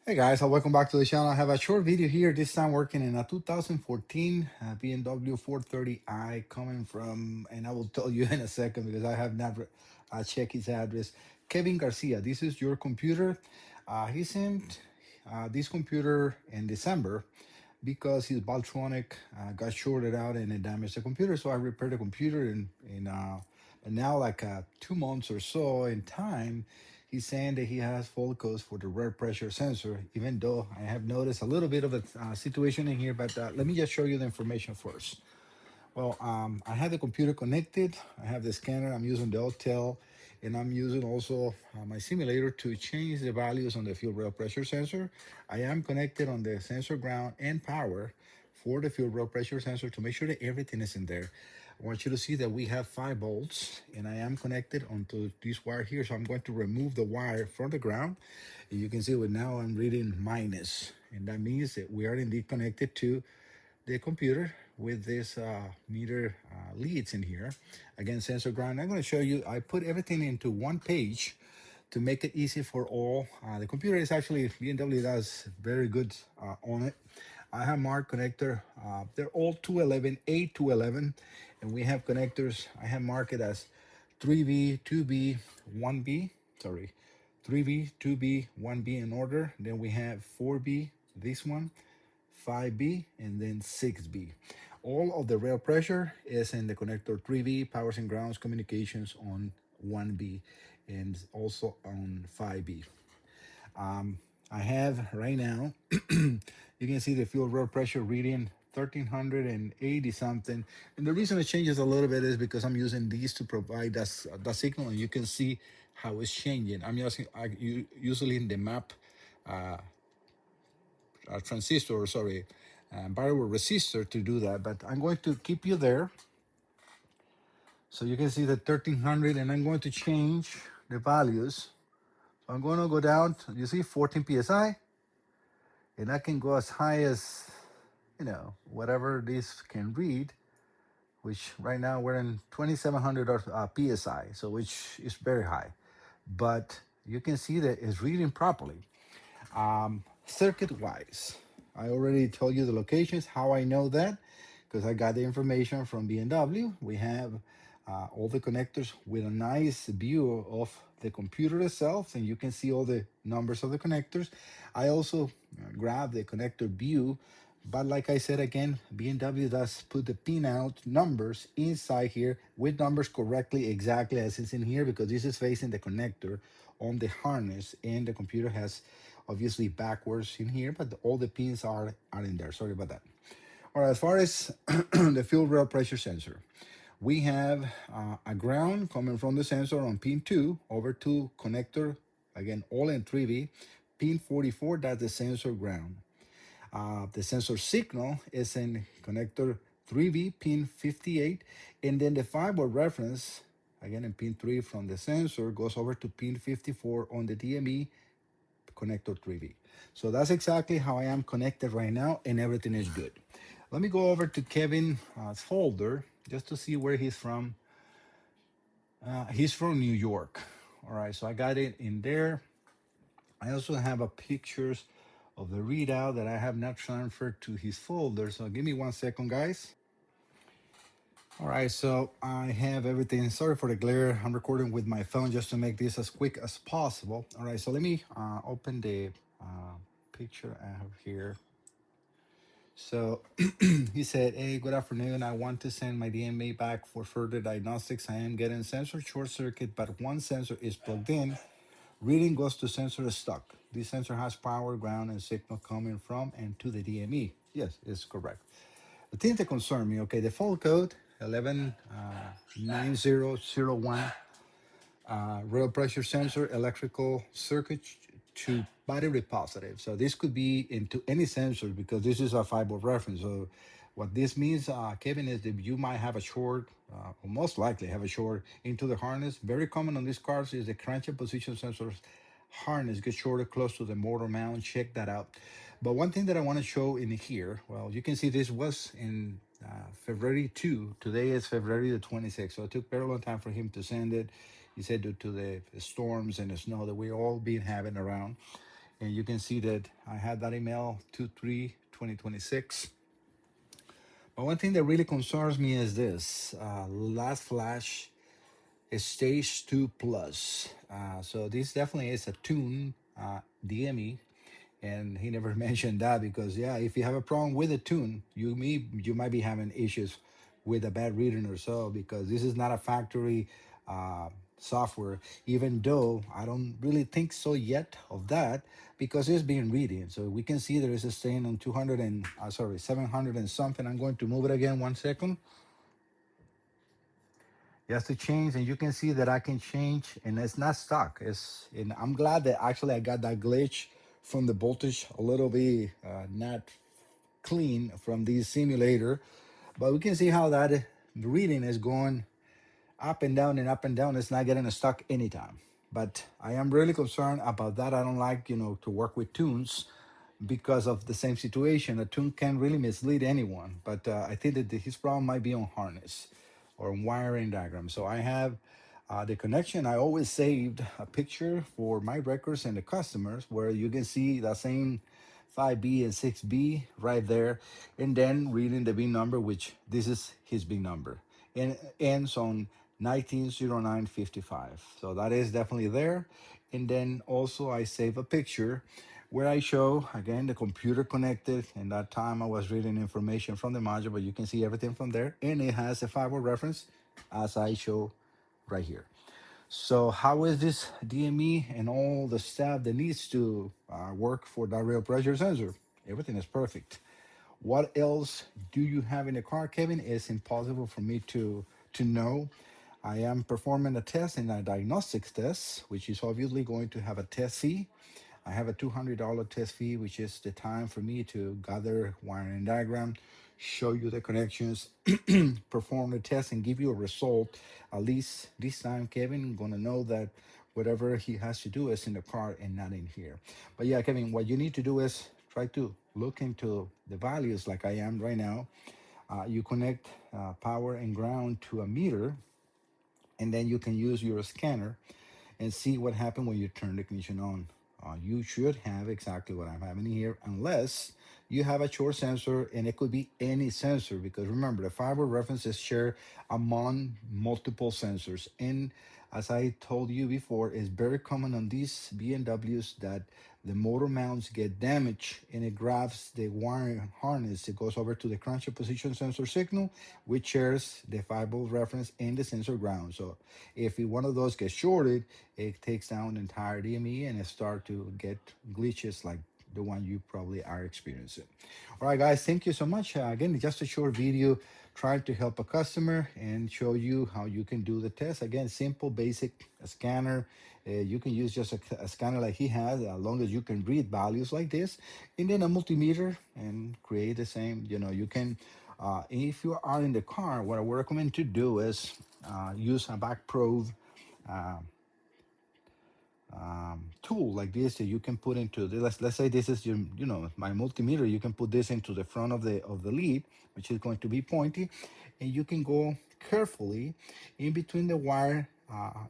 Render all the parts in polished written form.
Hey guys, welcome back to the channel. I have a short video here, this time working in a 2014 BMW 430i coming from, and I will tell you in a second because I have never checked his address. Kevin Garcia, this is your computer. He sent this computer in December because his Valtronic got shorted out and it damaged the computer. So I repaired the computer and now like 2 months or so in time, he's saying that he has full codes for the rear pressure sensor, even though I have noticed a little bit of a situation in here, but let me just show you the information first. Well, I have the computer connected. I have the scanner. I'm using the hotel, and I'm using also my simulator to change the values on the fuel rail pressure sensor. I am connected on the sensor ground and power for the fuel rail pressure sensor to make sure that everything is in there. I want you to see that we have 5 volts, and I am connected onto this wire here. So I'm going to remove the wire from the ground. And you can see with now I'm reading minus, and that means that we are indeed connected to the computer with this meter leads in here. Again, sensor ground. I'm going to show you, I put everything into one page to make it easy for all. The computer is actually, BMW does very good on it. I have marked connector. They're all 211, A211, and we have connectors. I have marked it as 3V, 2B, 1B, sorry, 3V, 2B, 1B in order. Then we have 4B, this one, 5B, and then 6B. All of the rail pressure is in the connector 3B, powers and grounds communications on 1B, and also on 5B. I have right now, you can see the fuel rail pressure reading 1380 something. And the reason it changes a little bit is because I'm using these to provide us the signal, and you can see how it's changing. I'm using usually in the map transistor, sorry, variable resistor to do that, but I'm going to keep you there so you can see the 1300, and I'm going to change the values. So I'm going to go down to, you see 14 psi, and I can go as high as, whatever this can read, which right now we're in 2700 psi, so which is very high, but you can see that it's reading properly. Circuit wise, I already told you the locations. How I know that? Because I got the information from BMW. We have all the connectors with a nice view of the computer itself, and you can see all the numbers of the connectors. I also grabbed the connector view, but like I said again, BMW does put the pinout numbers inside here with numbers correctly, exactly as it's in here, because this is facing the connector on the harness, and the computer has obviously backwards in here, but all the pins are in there. Sorry about that. All right, as far as the fuel rail pressure sensor, we have a ground coming from the sensor on pin 2 over to connector, again, all in 3V. Pin 44, that's the sensor ground. The sensor signal is in connector 3V, pin 58, and then the 5-volt reference, again in pin 3 from the sensor, goes over to pin 54 on the DME connector 3V. So that's exactly how I am connected right now, and everything is good. Let me go over to Kevin's folder just to see where he's from. He's from New York. All right, so I got it in there. I also have a pictures of the readout that I have not transferred to his folder. So give me 1 second, guys. All right, so I have everything. Sorry for the glare. I'm recording with my phone just to make this as quick as possible. All right, so let me open the picture I have here. So he said, hey, good afternoon. I want to send my DMA back for further diagnostics. I am getting sensor short circuit, but one sensor is plugged in. Reading goes to sensor stuck. This sensor has power, ground, and signal coming from and to the DME. Yes, it's correct. The thing that concern me, okay, the fault code 119001, rail pressure sensor, electrical circuit to battery positive. So this could be into any sensor because this is a 5-volt reference. So what this means, Kevin, is that you might have a short, or most likely have a short into the harness. Very common on these cars is the crankshaft position sensors harness gets shorted close to the motor mount. Check that out. But one thing that I want to show in here, well, you can see this was in February 2. Today is February the 26th. So it took very long time for him to send it. He said due to the storms and the snow that we all been having around. And you can see that I had that email 2/3/2026. But one thing that really concerns me is this last flash is stage 2 plus. So this definitely is a tune DME, and he never mentioned that because yeah, if you have a problem with a tune, you might be having issues with a bad reading or so, because this is not a factory uh, software, even though I don't really think so yet of that, because it's being reading. So we can see there is a stain on 200 and sorry, 700 and something. I'm going to move it again 1 second just to change, and you can see that I can change and it's not stuck. And I'm glad that actually I got that glitch from the voltage a little bit not clean from this simulator, but we can see how that reading is going up and down and up and down. It's not getting stuck anytime. But I am really concerned about that. I don't like, to work with tunes because of the same situation. A tune can really mislead anyone, but I think that his problem might be on harness or wiring diagram. So I have the connection. I always saved a picture for my records and the customers where you can see the same 5B and 6B right there, and then reading the B number, which this is his B number, and ends on 190955. So that is definitely there. And then also I save a picture where I show again the computer connected, and that time I was reading information from the module, but you can see everything from there, and it has a firewall reference as I show right here. So how is this DME and all the stuff that needs to work for that real pressure sensor? Everything is perfect. What else do you have in the car, Kevin? It's impossible for me to know. I am performing a test and a diagnostics test, which is obviously going to have a test fee. I have a $200 test fee, which is the time for me to gather wiring diagram, show you the connections, perform the test, and give you a result. At least this time, Kevin gonna know that whatever he has to do is in the car and not in here. But yeah, Kevin, what you need to do is try to look into the values like I am right now. You connect power and ground to a meter, and then you can use your scanner and see what happened when you turn the ignition on. You should have exactly what I'm having here, unless you have a short sensor, and it could be any sensor, because remember, the fiber references share among multiple sensors. And as I told you before, it's very common on these BMWs that the motor mounts get damaged and it grabs the wire harness. It goes over to the crankshaft position sensor signal, which shares the 5-volt reference and the sensor ground. So if one of those gets shorted, it takes down the entire DME and it start to get glitches like the one you probably are experiencing. All right, guys, thank you so much. Again, just a short video trying to help a customer and show you how you can do the test. Again, simple, basic scanner. You can use just a scanner like he has, as long as you can read values like this, and then a multimeter and create the same. You can, if you are in the car, what I would recommend to do is use a back probe uh, tool like this that you can put into the, let's say this is your my multimeter. You can put this into the front of the lead, which is going to be pointy, and you can go carefully in between the wire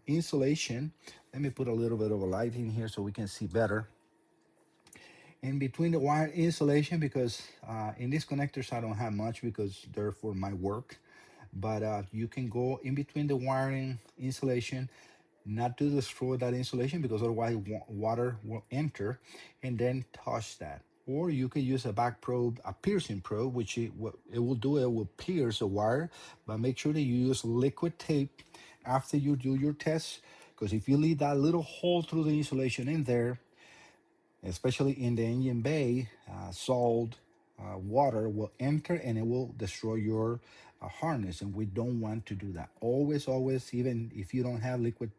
insulation. Let me put a little bit of a light in here so we can see better. In between the wire insulation, because in these connectors I don't have much because they're for my work, but you can go in between the wiring insulation, not to destroy that insulation, because otherwise water will enter, and then touch that. Or you can use a back probe, a piercing probe, which what it will do, it will pierce the wire, but make sure that you use liquid tape after you do your test, because if you leave that little hole through the insulation in there, especially in the engine bay, salt, water will enter and it will destroy your harness, and we don't want to do that. Always, even if you don't have liquid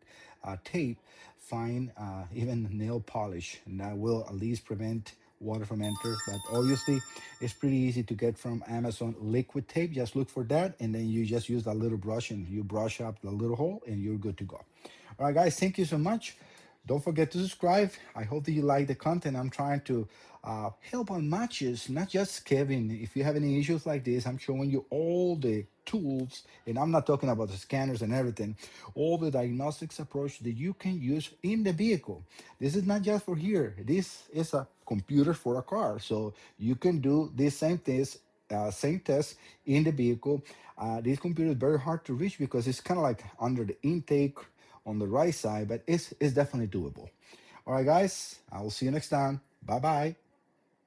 tape, find even nail polish, and that will at least prevent water from enter. But obviously, it's pretty easy to get from Amazon liquid tape. Just look for that, and then you just use that little brush and you brush up the little hole, and you're good to go. All right, guys, thank you so much. Don't forget to subscribe. I hope that you like the content. I'm trying to help on matches, not just Kevin. If you have any issues like this, I'm showing you all the tools, and I'm not talking about the scanners and everything, all the diagnostics approach that you can use in the vehicle. This is not just for here. This is a computer for a car. So you can do the same test in the vehicle. This computer is very hard to reach because it's kind of like under the intake on the right side, but it's definitely doable. All right, guys, I will see you next time. Bye bye.